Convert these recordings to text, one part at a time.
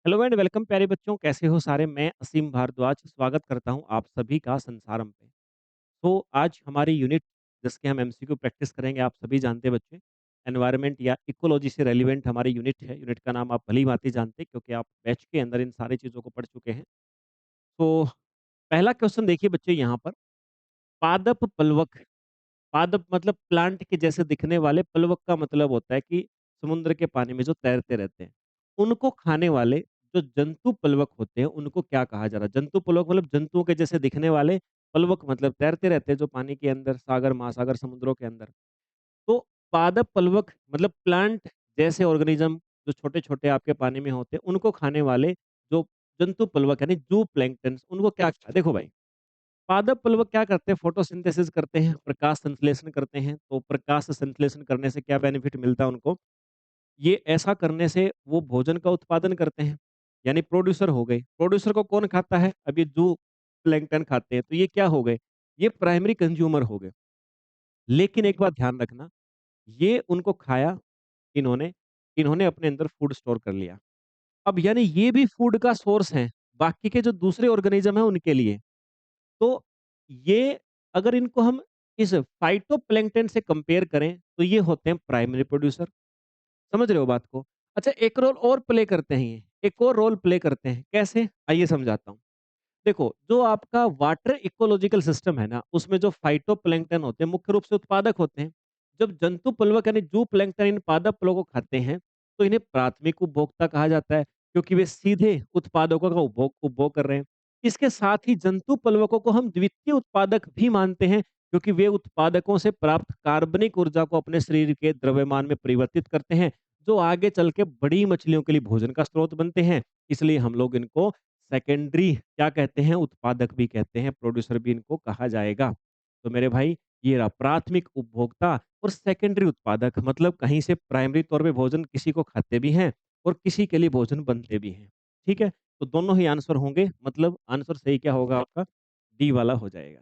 Hello and welcome प्यारे बच्चों, कैसे हो सारे? मैं असीम भारद्वाज स्वागत करता हूं आप सभी का संसारम पे। तो आज हमारी यूनिट जिसके हम एमसीक्यू प्रैक्टिस करेंगे, आप सभी जानते हैं बच्चे, एनवायरनमेंट या इकोलॉजी से रेलिवेंट हमारी यूनिट है। यूनिट का नाम आप भली भांति जानते हैं क्योंकि आप बैच के अंदर इन सारी चीज़ों को पढ़ चुके हैं। तो पहला क्वेश्चन देखिए बच्चे यहाँ पर, पादप पलवक। पादप मतलब प्लांट के जैसे दिखने वाले, पलवक का मतलब होता है कि समुद्र के पानी में जो तैरते रहते हैं। उनको खाने वाले जो जंतु पलवक होते हैं, उनको क्या कहा जा रहा है? जंतु पलवक मतलब जंतुओं के जैसे दिखने वाले, पलवक मतलब तैरते रहते हैं जो पानी के अंदर, सागर, महासागर, समुद्रों के अंदर। तो पादप पलवक मतलब प्लांट जैसे ऑर्गेनिज्म जो छोटे-छोटे आपके पानी में होते हैं, उनको खाने वाले जो जंतु पलवक यानी जू प्लैंक्टन्स, उनको क्या देखो भाई, पादप प्लवक क्या करते हैं? फोटोसिंथेसिस करते हैं, प्रकाश संश्लेषण करते हैं। तो प्रकाश संश्लेषण करने से क्या बेनिफिट मिलता है उनको? ये ऐसा करने से वो भोजन का उत्पादन करते हैं, यानी प्रोड्यूसर हो गए। प्रोड्यूसर को कौन खाता है? अब ये जो प्लैंकटन खाते हैं, तो ये क्या हो गए? ये प्राइमरी कंज्यूमर हो गए। लेकिन एक बात ध्यान रखना, ये उनको खाया इन्होंने, इन्होंने अपने अंदर फूड स्टोर कर लिया। अब यानी ये भी फूड का सोर्स हैं, बाकी के जो दूसरे ऑर्गेनिज्म हैं उनके लिए। तो ये अगर इनको हम इस फाइटोप्लैंक्टन से कंपेयर करें, तो ये होते हैं प्राइमरी प्रोड्यूसर। समझ रहे हो बात को? अच्छा, एक रोल और प्ले करते हैं ये, एक और रोल प्ले करते हैं, कैसे? आइए समझाता हूँ। देखो, जो आपका वाटर इकोलॉजिकल सिस्टम है ना, उसमें जो फाइटोप्लैंक्टन होते हैं, मुख्य रूप से उत्पादक होते हैं। जब जंतु प्लवक यानी जू प्लैंक्टन इन पादप प्लवकों को खाते हैं, तो इन्हें प्राथमिक उपभोक्ता कहा जाता है, क्योंकि वे सीधे उत्पादकों का उपभोग उपभोग कर रहे हैं। इसके साथ ही जंतु प्लवकों को हम द्वितीय उत्पादक भी मानते हैं, क्योंकि वे उत्पादकों से प्राप्त कार्बनिक ऊर्जा को अपने शरीर के द्रव्यमान में परिवर्तित करते हैं, जो आगे चल के बड़ी मछलियों के लिए भोजन का स्रोत बनते हैं। इसलिए हम लोग इनको सेकेंडरी क्या कहते हैं? उत्पादक भी कहते हैं, प्रोड्यूसर भी इनको कहा जाएगा। तो मेरे भाई, ये रहा प्राथमिक उपभोक्ता और सेकेंडरी उत्पादक, मतलब कहीं से प्राइमरी तौर पे भोजन किसी को खाते भी हैं और किसी के लिए भोजन बनते भी हैं। ठीक है? तो दोनों ही आंसर होंगे, मतलब आंसर सही क्या होगा आपका? डी वाला हो जाएगा।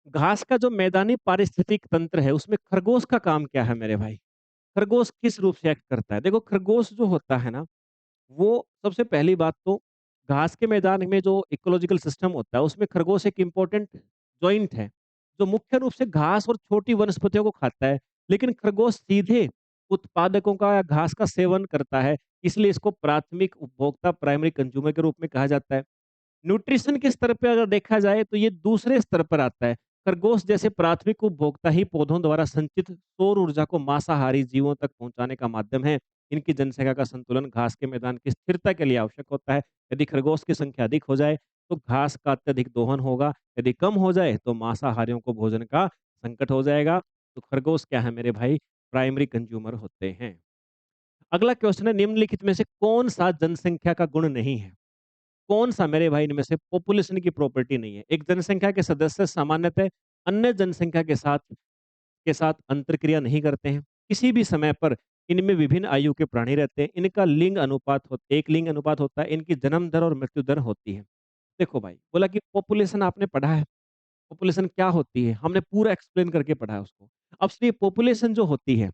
घास का जो मैदानी पारिस्थितिक तंत्र है, उसमें खरगोश का काम क्या है मेरे भाई? खरगोश किस रूप से एक्ट करता है? देखो, खरगोश जो होता है ना, वो सबसे पहली बात तो घास के मैदान में जो इकोलॉजिकल सिस्टम होता है, उसमें खरगोश एक इम्पोर्टेंट जॉइंट है, जो मुख्य रूप से घास और छोटी वनस्पतियों को खाता है। लेकिन खरगोश सीधे उत्पादकों का या घास का सेवन करता है, इसलिए इसको प्राथमिक उपभोक्ता प्राइमरी कंज्यूमर के रूप में कहा जाता है। न्यूट्रिशन के स्तर पे अगर देखा जाए तो ये दूसरे स्तर पर आता है। खरगोश जैसे प्राथमिक उपभोक्ता ही पौधों द्वारा संचित सौर ऊर्जा को मांसाहारी जीवों तक पहुंचाने का माध्यम है। इनकी जनसंख्या का संतुलन घास के मैदान की स्थिरता के लिए आवश्यक होता है। यदि खरगोश की संख्या अधिक हो जाए तो घास का अत्यधिक दोहन होगा, यदि कम हो जाए तो मांसाहारियों को भोजन का संकट हो जाएगा। तो खरगोश क्या है मेरे भाई? प्राइमरी कंज्यूमर होते हैं। अगला क्वेश्चन है, निम्नलिखित में से कौन सा जनसंख्या का गुण नहीं है? कौन-सा मेरे भाई इनमें से पॉपुलेशन की प्रॉपर्टी नहीं है? एक जनसंख्या के सदस्य सामान्यतः अन्य जनसंख्या के साथ अंतरक्रिया नहीं करते हैं। किसी भी समय पर इनमें विभिन्न आयु के प्राणी रहते हैं। इनका लिंग अनुपात हो एक लिंग अनुपात होता है। इनकी जन्म दर और मृत्यु दर होती है। देखो भाई, बोला कि पॉपुलेशन आपने पढ़ा है। पॉपुलेशन क्या होती है? हमने पूरा एक्सप्लेन करके पढ़ा है उसको। अब सुनिए, पॉपुलेशन जो होती है,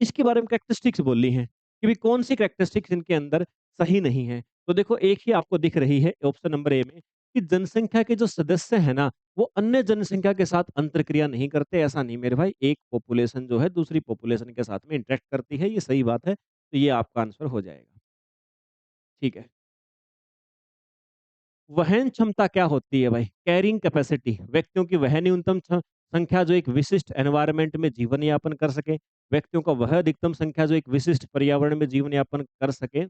इसके बारे में कैरेक्टरिस्टिक्स बोली हैं कि भी कौन-सी कैरेक्टरिस्टिक्स इनके अंदर सही नहीं है। तो देखो, एक ही आपको दिख रही है ऑप्शन नंबर ए में कि जनसंख्या के जो सदस्य हैं ना, वो अन्य जनसंख्या के साथ अंतरक्रिया नहीं करते। ऐसा नहीं मेरे भाई, एक पॉपुलेशन जो है दूसरी पॉपुलेशन के साथ में इंटरैक्ट करती है, ये सही बात है। तो ये आपका आंसर हो जाएगा। ठीक है। वहन क्षमता क्या होती है भाई? कैरिंग कैपेसिटी, व्यक्तियों की वह न्यूनतम संख्या जो एक विशिष्ट एनवायरनमेंट में जीवन यापन कर सके, व्यक्तियों का वह अधिकतम संख्या जो एक विशिष्ट पर्यावरण में जीवन यापन कर सके।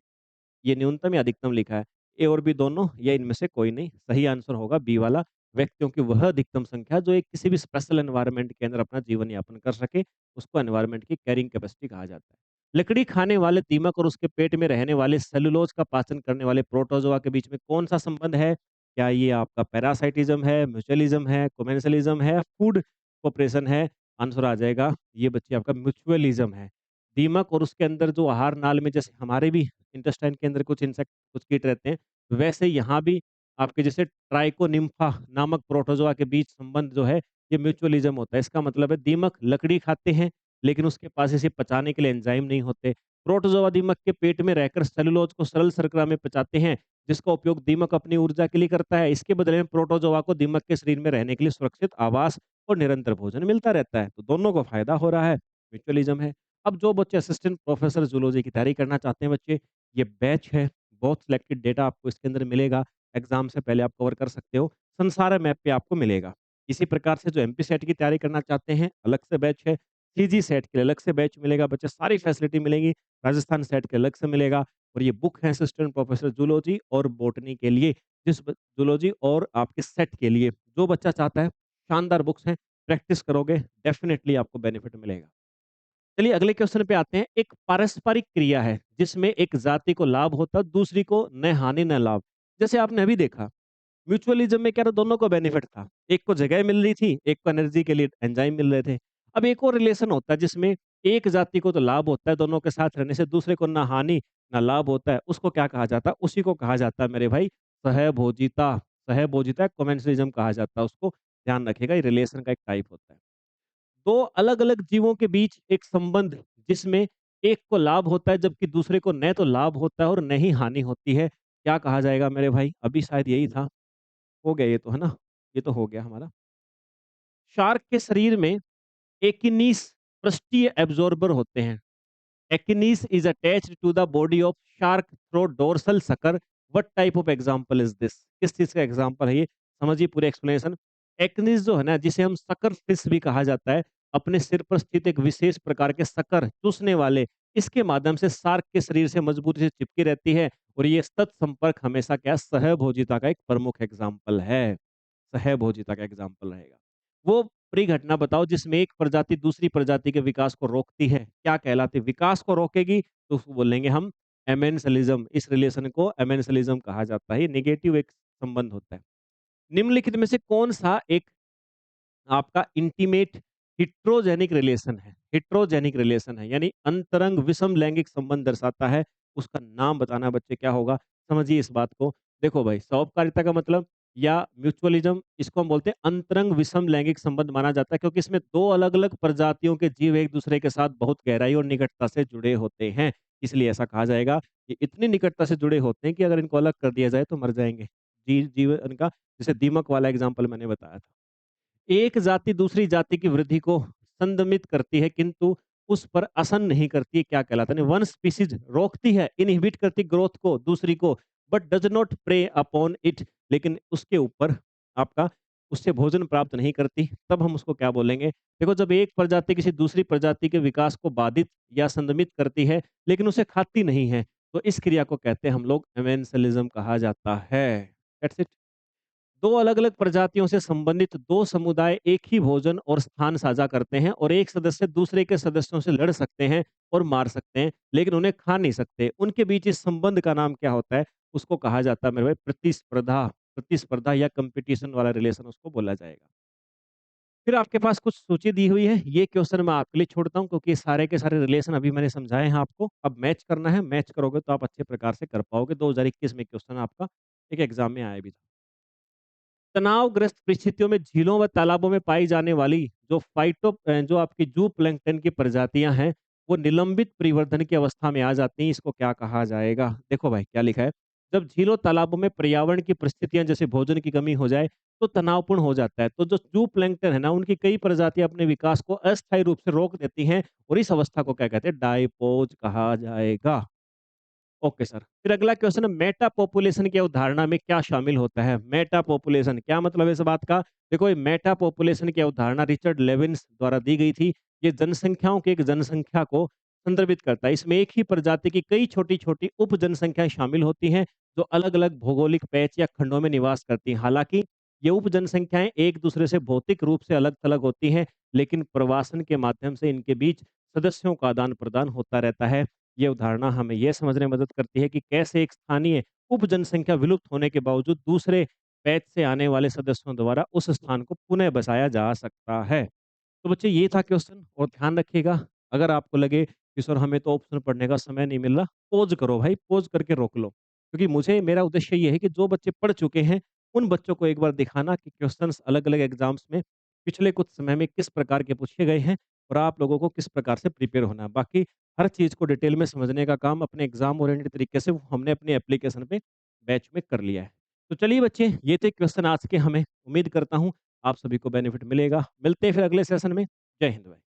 ये न्यूनतम या अधिकतम लिखा है, ए और बी दोनों या इनमें से कोई नहीं। सही आंसर होगा बी वाला, व्यक्तियों की वह अधिकतम संख्या जो एक किसी भी स्पेशल एनवायरनमेंट के अंदर अपना जीवन यापन कर सके, उसको एनवायरनमेंट की कैरिंग कैपेसिटी कहा जाता है। लकड़ी खाने वाले दीमक और उसके पेट में रहने वाले सेलुलोज का पाचन करने वाले प्रोटोजोआ के बीच में कौन सा संबंध है? क्या ये आपका पैरासाइटिज्म है, म्यूचुअलिज्म है, कोमेंसलिज्म है, फूड कोऑपरेशन है? आंसर आ जाएगा ये बच्चे आपका म्यूचुअलिज्म है। दीमक और उसके अंदर जो आहार नाल में, जैसे हमारे भी इंटेस्टाइन के अंदर कुछ इंसेक्ट, कुछ कीट रहते हैं, वैसे यहाँ भी आपके जैसे ट्राइकोनिम्फा नामक प्रोटोजोआ के बीच संबंध जो है, ये म्यूचुअलिज्म होता है। इसका मतलब है दीमक लकड़ी खाते हैं, लेकिन उसके पास इसे पचाने के लिए एंजाइम नहीं होते। प्रोटोजोआ दीमक के पेट में रहकर सेलुलोज को सरल शर्करा में पचाते हैं, जिसका उपयोग दीमक अपनी ऊर्जा के लिए करता है। इसके बदले में प्रोटोजोआ को दीमक के शरीर में रहने के लिए सुरक्षित आवास और निरंतर भोजन मिलता रहता है। तो दोनों को फायदा हो रहा है, म्यूचुअलिज्म है। अब जो बच्चे असिस्टेंट प्रोफेसर जूलॉजी की तैयारी करना चाहते हैं बच्चे, ये बैच है, बहुत सिलेक्टेड डेटा आपको इसके अंदर मिलेगा। एग्ज़ाम से पहले आप कवर कर सकते हो। संसार मैप पे आपको मिलेगा। इसी प्रकार से जो एमपी सेट की तैयारी करना चाहते हैं, अलग से बैच है। सीजी सेट के लिए अलग से बैच मिलेगा बच्चे, सारी फैसिलिटी मिलेगी। राजस्थान सेट के अलग से मिलेगा और ये बुक है असिस्टेंट प्रोफेसर जूलॉजी और बॉटनी के लिए, जूलॉजी और आपके सेट के लिए। जो बच्चा चाहता है, शानदार बुक्स हैं, प्रैक्टिस करोगे, डेफ़िनिटली आपको बेनिफिट मिलेगा। चलिए अगले क्वेश्चन पे आते हैं। एक पारस्परिक क्रिया है जिसमें एक जाति को लाभ होता है, दूसरी को न हानि न लाभ। जैसे आपने अभी देखा, म्यूचुअलिज्म में क्या था, दोनों को बेनिफिट था। एक को जगह मिल रही थी, एक को एनर्जी के लिए एंजाइम मिल रहे थे। अब एक और रिलेशन होता है जिसमें एक जाति को तो लाभ होता है दोनों के साथ रहने से, दूसरे को ना हानि ना लाभ होता है। उसको क्या कहा जाता है? उसी को कहा जाता है मेरे भाई सहभोजिता। सहभोजिता कॉमेंसलिज्म कहा जाता है उसको। ध्यान रखिएगा, ये रिलेशन का एक टाइप होता है। 2 अलग-अलग जीवों के बीच एक संबंध जिसमें एक को लाभ होता है जबकि दूसरे को न तो लाभ होता है और न ही हानि होती है। क्या कहा जाएगा मेरे भाई? अभी शायद यही था। हो गया ये तो, है ना? ये तो हो गया हमारा। शार्क के शरीर में एकिनीस पृष्ठीय एब्ज़ॉर्बर होते हैं। Echeneis is attached to the body of shark through dorsal sucker. What type of example is this? किस चीज़ का एग्ज़ाम्पल है ये? समझिए पूरी एक्सप्लेनेशन। एकिनीस जो है ना, जिसे हम सकर फिश भी कहा जाता है, अपने सिर पर स्थित एक विशेष प्रकार के सकर चूसने वाले, इसके माध्यम से शार्क के शरीर से मजबूती से चिपकी रहती है और ये सतत संपर्क हमेशा क्या सहभोजिता का एक प्रमुख एग्ज़ाम्पल है। सहभोजिता का एग्ज़ाम्पल रहेगा। वो परिघटना बताओ जिसमें एक प्रजाति दूसरी प्रजाति के विकास को रोकती है, क्या कहलाती है? विकास को रोकेगी तो उसको बोलेंगे हम एमेंसलिज्म। इस रिलेशन को एमेंसलिज्म कहा जाता है। ये नेगेटिव एक संबंध होता है। निम्नलिखित में से कौन-सा एक आपका इंटीमेट हिट्रोजेनिक रिलेशन है? हिट्रोजेनिक रिलेशन है यानी अंतरंग विषम लैंगिक संबंध दर्शाता है। उसका नाम बताना बच्चे क्या होगा? समझिए इस बात को। देखो भाई, सौहार्दकारिता का मतलब या म्यूचुअलिज्म, इसको हम बोलते हैं अंतरंग विषम लैंगिक संबंध माना जाता है क्योंकि इसमें 2 अलग-अलग प्रजातियों के जीव एक-दूसरे के साथ बहुत गहराई और निकटता से जुड़े होते हैं। इसलिए ऐसा कहा जाएगा कि इतनी निकटता से जुड़े होते हैं कि अगर इनको अलग कर दिया जाए तो मर जाएँगे। जीवन का, जैसे दीमक वाला एग्ज़ाम्पल मैंने बताया था। एक जाति दूसरी जाति की वृद्धि को संदमित करती है किंतु उस पर असर नहीं करती है, क्या कहलाता है? वन स्पीसीज रोकती है, इनहिबिट करती ग्रोथ को दूसरी को, but does not prey upon it, लेकिन उसके ऊपर आपका उससे भोजन प्राप्त नहीं करती। तब हम उसको क्या बोलेंगे? देखो, जब एक प्रजाति किसी दूसरी प्रजाति के विकास को बाधित या संदमित करती है लेकिन उसे खाती नहीं है, तो इस क्रिया को कहते हैं हम लोग एमेंसलिज्म कहा जाता है। That's it. 2 अलग-अलग प्रजातियों से संबंधित 2 समुदाय एक ही भोजन और स्थान साझा करते हैं और एक सदस्य दूसरे के सदस्यों से लड़ सकते हैं और मार सकते हैं, लेकिन उन्हें खा नहीं सकते। उनके बीच इस संबंध का नाम क्या होता है? उसको कहा जाता है मेरे भाई प्रतिस्पर्धा। प्रतिस्पर्धा या कॉम्पिटिशन वाला रिलेशन उसको बोला जाएगा। फिर आपके पास कुछ सूची दी हुई है, ये क्वेश्चन मैं आपके लिए छोड़ता हूँ क्योंकि सारे के सारे रिलेशन अभी मैंने समझाए हैं आपको। अब मैच करना है, मैच करोगे तो आप अच्छे प्रकार से कर पाओगे। 2021 में क्वेश्चन आपका एक एग्ज़ाम में आया भी था। तनावग्रस्त परिस्थितियों में झीलों व तालाबों में पाई जाने वाली जो आपकी जू प्लैंकटन की प्रजातियां हैं, वो निलंबित परिवर्धन की अवस्था में आ जाती हैं। इसको क्या कहा जाएगा? देखो भाई क्या लिखा है। जब झीलों तालाबों में पर्यावरण की परिस्थितियां जैसे भोजन की कमी हो जाए तो तनावपूर्ण हो जाता है। तो जो जू प्लैंकटन है ना, उनकी कई प्रजातियां अपने विकास को अस्थायी रूप से रोक देती हैं और इस अवस्था को क्या कहते हैं? डायपोज कहा जाएगा। Okay sir. फिर अगला क्वेश्चन है, मेटा पॉपुलेशन की अवधारणा में क्या शामिल होता है? मेटा पॉपुलेशन क्या मतलब है इस बात का? देखो, ये मेटा पॉपुलेशन की अवधारणा रिचर्ड लेविन्स द्वारा दी गई थी। ये जनसंख्याओं की एक जनसंख्या को संदर्भित करता है। इसमें एक ही प्रजाति की कई छोटी-छोटी उप जनसंख्याएं शामिल होती हैं जो अलग-अलग भौगोलिक पैच या खंडों में निवास करती हैं। हालांकि ये उप जनसंख्याएं एक दूसरे से भौतिक रूप से अलग-थलग होती हैं, लेकिन प्रवासन के माध्यम से इनके बीच सदस्यों का आदान-प्रदान होता रहता है। ये अवधारणा हमें यह समझने में मदद करती है कि कैसे एक स्थानीय उप जनसंख्या विलुप्त होने के बावजूद दूसरे पैच से आने वाले सदस्यों द्वारा उस स्थान को पुनः बसाया जा सकता है। तो बच्चे, ये था क्वेश्चन और ध्यान रखिएगा, अगर आपको लगे कि सर हमें तो ऑप्शन पढ़ने का समय नहीं मिल रहा, पॉज़ करो भाई, पॉज़ करके रोक लो। क्योंकि मुझे मेरा उद्देश्य ये है कि जो बच्चे पढ़ चुके हैं, उन बच्चों को एक बार दिखाना कि क्वेश्चन्स अलग-अलग एग्ज़ाम्स में पिछले कुछ समय में किस प्रकार के पूछे गए हैं और आप लोगों को किस प्रकार से प्रिपेयर होना है। बाकी हर चीज़ को डिटेल में समझने का काम अपने एग्ज़ाम ओरिएंटेड तरीके से वो हमने अपनी एप्लीकेशन पे बैच में कर लिया है। तो चलिए बच्चे, ये थे क्वेश्चन आज के हमें। उम्मीद करता हूँ आप सभी को बेनिफिट मिलेगा। मिलते हैं फिर अगले सेशन में। जय हिंद भाई।